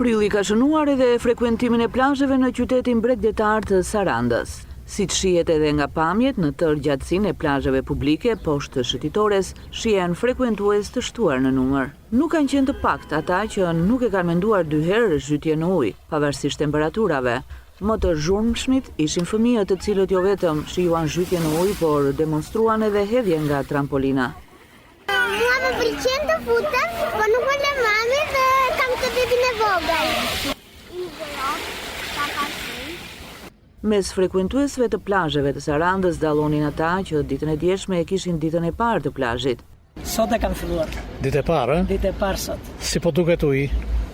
Prilli ka shënuar edhe frekuentimin e plazheve në qytetin bregdetar të Sarandës. Siç shihet edhe nga pamjet, në tërë gjatësinë e plazheve publike poshtë shëtitores shihen frekuentues të shtuar në numër. Nuk kanë qenë të paktë ata që nuk e kanë menduar dy herë zhytje në ujë, pavarësisht temperaturave. Më të zhurmshmit ishin fëmijët, të cilët jo vetëm shijuan zhytje në ujë, por demonstruan edhe hedhje nga trampolina. Mua më pëlqen të futem, po nuk më lë mami dhe kam të bebin e vogël. Mes frekuentuesve të plazheve të Sarandës dallonin ata që ditën e djeshme e kishin ditën e parë të plazhit. Sot e kanë filluar. Ditë e parë? Ditë e parë sot. Si po duket uji?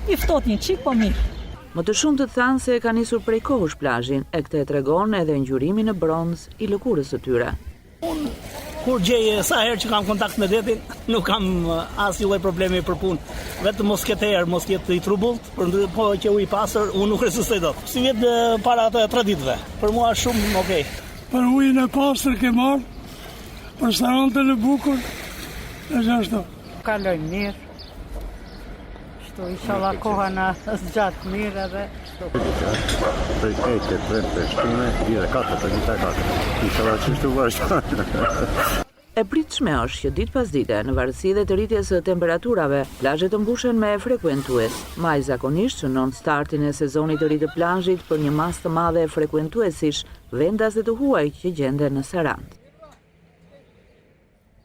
I ftohtë një çik, po mirë. Më të shumë të thanë se ka nisur prej kohësh plazhin, e këtë e tregon edhe ngjyrimi në bronz i lëkurës së tyre. Unë kur gjej sa herë që kam kontakt me detin, nuk kam asnjë lloj problemi për punë. Vetëm mos ketë erë, mos jetë i trubullt, po që ujë i pastër, unë nuk rezistoj dot. Si vjet para ato 3 ditëve. Për mua është shumë okay. Për ujin e pastër ke marr, për restorantën e bukur, është ashtu. Kalojmë mirë. Inshallah koha na zgjat mirë edhe Prej kejtë, të shtime, dhjetë katër, të gjitha katër. Inshallah që shtu vazhdo. E pritshme është që ditë pas dite, në varësi dhe të rritjes së temperaturave, plazhet të mbushen me frekuentues. Maj zakonisht shënon startin e sezonit të ri të plazhit për një masë të madhe frekuentuesish, vendas dhe të huaj që gjenden në Sarandë.